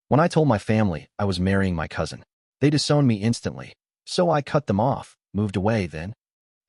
When I told my family I was marrying my cousin, they disowned me instantly, so I cut them off, moved away then.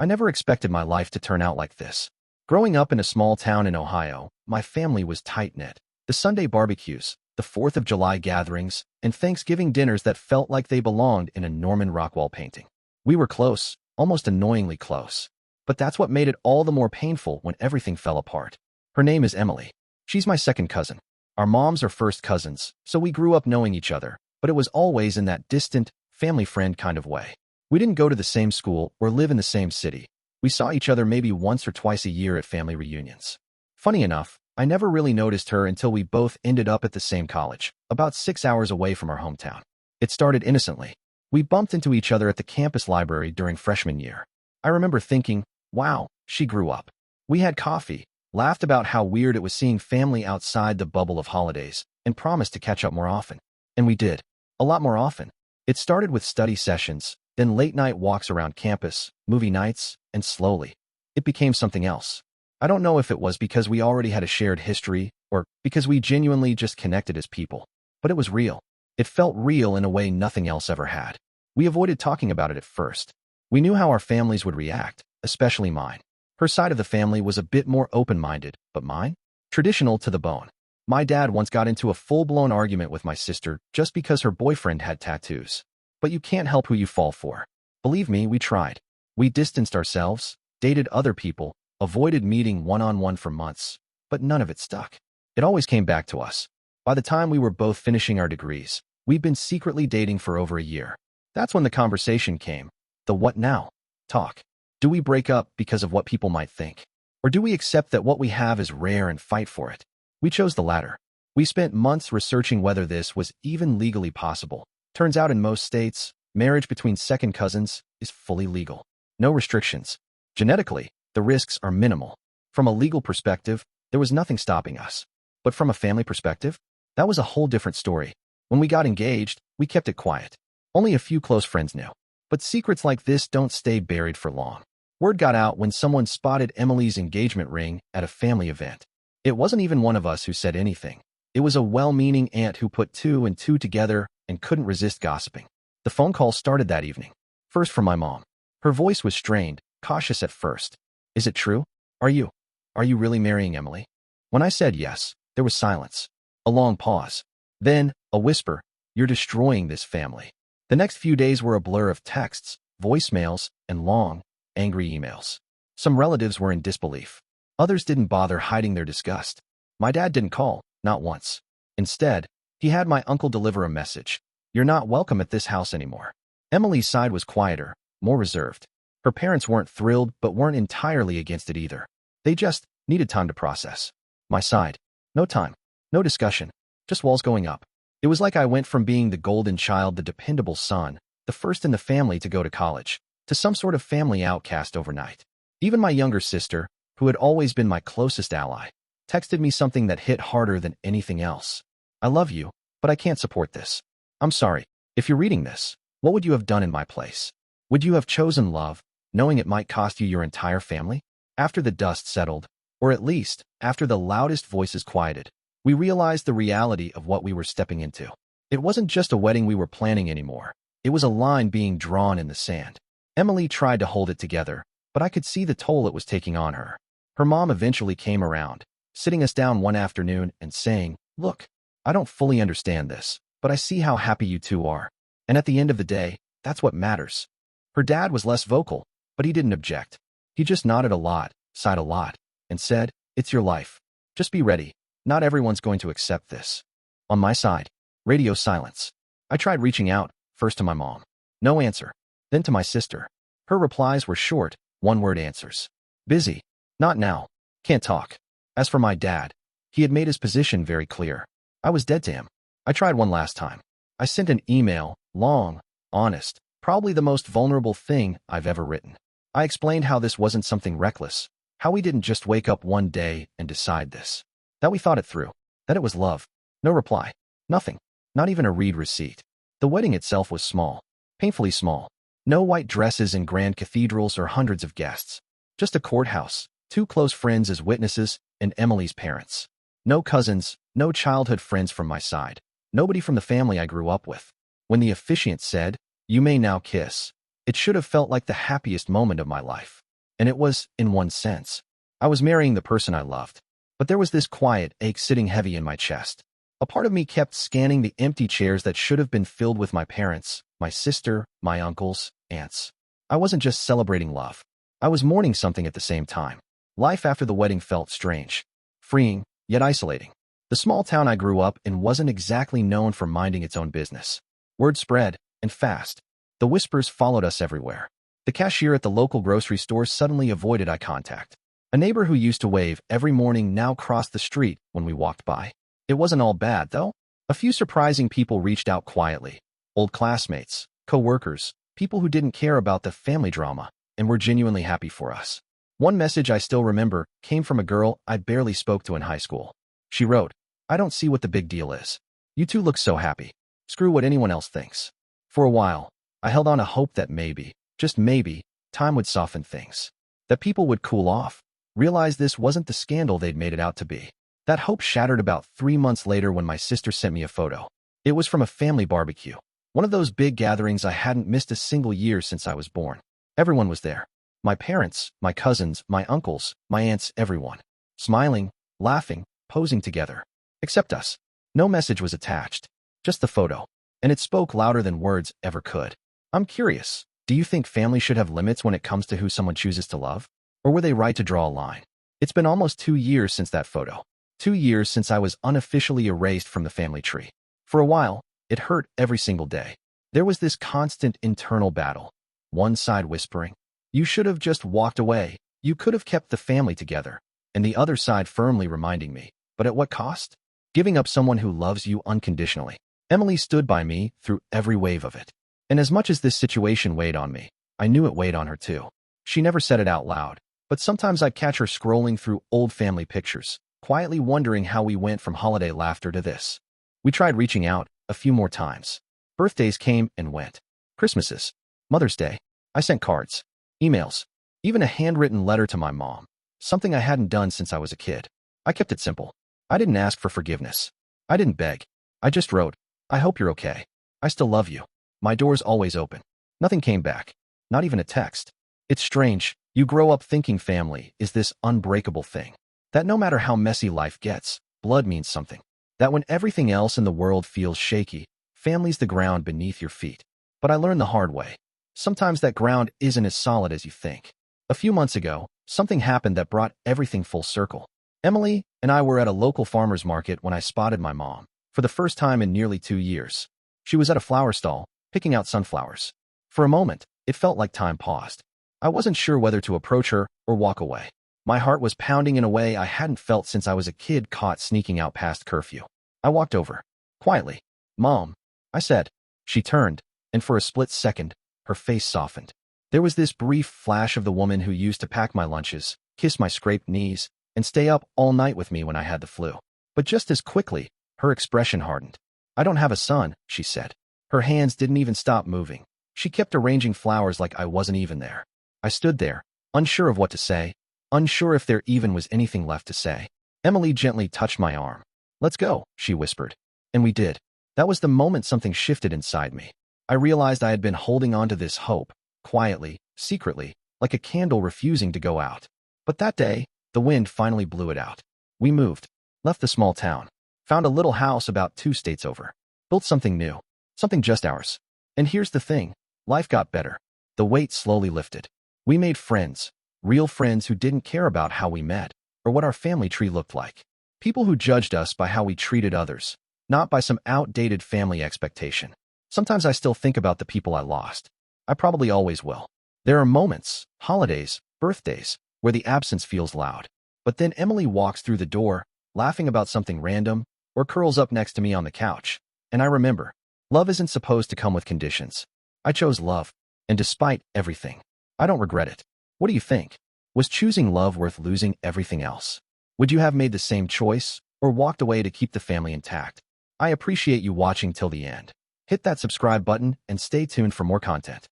I never expected my life to turn out like this. Growing up in a small town in Ohio, my family was tight-knit. The Sunday barbecues, the 4th of July gatherings, and Thanksgiving dinners that felt like they belonged in a Norman Rockwell painting. We were close, almost annoyingly close. But that's what made it all the more painful when everything fell apart. Her name is Emily. She's my second cousin. Our moms are first cousins, so we grew up knowing each other, but it was always in that distant, family friend kind of way. We didn't go to the same school or live in the same city. We saw each other maybe once or twice a year at family reunions. Funny enough, I never really noticed her until we both ended up at the same college, about 6 hours away from our hometown. It started innocently. We bumped into each other at the campus library during freshman year. I remember thinking, wow, she grew up. We had coffee, laughed about how weird it was seeing family outside the bubble of holidays, and promised to catch up more often. And we did. A lot more often. It started with study sessions, then late-night walks around campus, movie nights, and slowly, it became something else. I don't know if it was because we already had a shared history, or because we genuinely just connected as people, but it was real. It felt real in a way nothing else ever had. We avoided talking about it at first. We knew how our families would react, especially mine. Her side of the family was a bit more open-minded, but mine? Traditional to the bone. My dad once got into a full-blown argument with my sister just because her boyfriend had tattoos. But you can't help who you fall for. Believe me, we tried. We distanced ourselves, dated other people, avoided meeting one-on-one for months, but none of it stuck. It always came back to us. By the time we were both finishing our degrees, we'd been secretly dating for over a year. That's when the conversation came. The what now? Talk. Do we break up because of what people might think? Or do we accept that what we have is rare and fight for it? We chose the latter. We spent months researching whether this was even legally possible. Turns out in most states, marriage between second cousins is fully legal. No restrictions. Genetically, the risks are minimal. From a legal perspective, there was nothing stopping us. But from a family perspective, that was a whole different story. When we got engaged, we kept it quiet. Only a few close friends knew. But secrets like this don't stay buried for long. Word got out when someone spotted Emily's engagement ring at a family event. It wasn't even one of us who said anything. It was a well-meaning aunt who put two and two together and couldn't resist gossiping. The phone call started that evening. First from my mom. Her voice was strained, cautious at first. Is it true? Are you really marrying Emily? When I said yes, there was silence. A long pause. Then, a whisper, you're destroying this family. The next few days were a blur of texts, voicemails, and long, angry emails. Some relatives were in disbelief. Others didn't bother hiding their disgust. My dad didn't call, not once. Instead, he had my uncle deliver a message. You're not welcome at this house anymore. Emily's side was quieter, more reserved. Her parents weren't thrilled but weren't entirely against it either. They just needed time to process. My side. No time. No discussion. Just walls going up. It was like I went from being the golden child, the dependable son, the first in the family to go to college, to some sort of family outcast overnight. Even my younger sister, who had always been my closest ally, texted me something that hit harder than anything else. I love you, but I can't support this. I'm sorry. If you're reading this, what would you have done in my place? Would you have chosen love, knowing it might cost you your entire family? After the dust settled, or at least after the loudest voices quieted, we realized the reality of what we were stepping into. It wasn't just a wedding we were planning anymore. It was a line being drawn in the sand. Emily tried to hold it together, but I could see the toll it was taking on her. Her mom eventually came around, sitting us down one afternoon and saying, look, I don't fully understand this, but I see how happy you two are. And at the end of the day, that's what matters. Her dad was less vocal, but he didn't object. He just nodded a lot, sighed a lot, and said, it's your life. Just be ready. Not everyone's going to accept this. On my side, radio silence. I tried reaching out, first to my mom. No answer. Then to my sister. Her replies were short, one-word answers. Busy. Not now. Can't talk. As for my dad, he had made his position very clear. I was dead to him. I tried one last time. I sent an email, long, honest, probably the most vulnerable thing I've ever written. I explained how this wasn't something reckless, how we didn't just wake up one day and decide this. That we thought it through. That it was love. No reply. Nothing. Not even a read receipt. The wedding itself was small. Painfully small. No white dresses in grand cathedrals or hundreds of guests. Just a courthouse, 2 close friends as witnesses, and Emily's parents. No cousins, no childhood friends from my side. Nobody from the family I grew up with. When the officiant said, "You may now kiss," it should have felt like the happiest moment of my life. And it was, in one sense. I was marrying the person I loved. But there was this quiet ache sitting heavy in my chest. A part of me kept scanning the empty chairs that should have been filled with my parents, my sister, my uncles, aunts. I wasn't just celebrating love. I was mourning something at the same time. Life after the wedding felt strange, freeing, yet isolating. The small town I grew up in wasn't exactly known for minding its own business. Word spread, and fast. The whispers followed us everywhere. The cashier at the local grocery store suddenly avoided eye contact. A neighbor who used to wave every morning now crossed the street when we walked by. It wasn't all bad, though. A few surprising people reached out quietly. Old classmates, co-workers, people who didn't care about the family drama and were genuinely happy for us. One message I still remember came from a girl I barely spoke to in high school. She wrote, "I don't see what the big deal is. You two look so happy. Screw what anyone else thinks." For a while, I held on to hope that maybe, just maybe, time would soften things. That people would cool off, realize this wasn't the scandal they'd made it out to be. That hope shattered about 3 months later when my sister sent me a photo. It was from a family barbecue. One of those big gatherings I hadn't missed a single year since I was born. Everyone was there. My parents, my cousins, my uncles, my aunts, everyone. Smiling, laughing, posing together. Except us. No message was attached. Just the photo. And it spoke louder than words ever could. I'm curious, do you think family should have limits when it comes to who someone chooses to love? Or were they right to draw a line? It's been almost 2 years since that photo. 2 years since I was unofficially erased from the family tree. For a while, it hurt every single day. There was this constant internal battle. One side whispering, "You should have just walked away. You could have kept the family together." And the other side firmly reminding me, "But at what cost? Giving up someone who loves you unconditionally." Emily stood by me through every wave of it. And as much as this situation weighed on me, I knew it weighed on her too. She never said it out loud, but sometimes I'd catch her scrolling through old family pictures, quietly wondering how we went from holiday laughter to this. We tried reaching out a few more times. Birthdays came and went. Christmases, Mother's Day. I sent cards, emails, even a handwritten letter to my mom, something I hadn't done since I was a kid. I kept it simple. I didn't ask for forgiveness. I didn't beg. I just wrote, "I hope you're okay. I still love you. My door's always open." Nothing came back. Not even a text. It's strange. You grow up thinking family is this unbreakable thing. That no matter how messy life gets, blood means something. That when everything else in the world feels shaky, family's the ground beneath your feet. But I learned the hard way. Sometimes that ground isn't as solid as you think. A few months ago, something happened that brought everything full circle. Emily and I were at a local farmer's market when I spotted my mom, for the first time in nearly 2 years. She was at a flower stall, picking out sunflowers. For a moment, it felt like time paused. I wasn't sure whether to approach her or walk away. My heart was pounding in a way I hadn't felt since I was a kid caught sneaking out past curfew. I walked over. Quietly. "Mom," I said. She turned, and for a split second, her face softened. There was this brief flash of the woman who used to pack my lunches, kiss my scraped knees, and stay up all night with me when I had the flu. But just as quickly, her expression hardened. "I don't have a son," she said. Her hands didn't even stop moving. She kept arranging flowers like I wasn't even there. I stood there, unsure of what to say, unsure if there even was anything left to say. Emily gently touched my arm. "Let's go," she whispered. And we did. That was the moment something shifted inside me. I realized I had been holding on to this hope, quietly, secretly, like a candle refusing to go out. But that day, the wind finally blew it out. We moved, left the small town, found a little house about 2 states over, built something new, something just ours. And here's the thing, life got better. The weight slowly lifted. We made friends, real friends who didn't care about how we met or what our family tree looked like. People who judged us by how we treated others, not by some outdated family expectation. Sometimes I still think about the people I lost. I probably always will. There are moments, holidays, birthdays, where the absence feels loud. But then Emily walks through the door, laughing about something random, or curls up next to me on the couch. And I remember, love isn't supposed to come with conditions. I chose love, and despite everything, I don't regret it. What do you think? Was choosing love worth losing everything else? Would you have made the same choice, or walked away to keep the family intact? I appreciate you watching till the end. Hit that subscribe button and stay tuned for more content.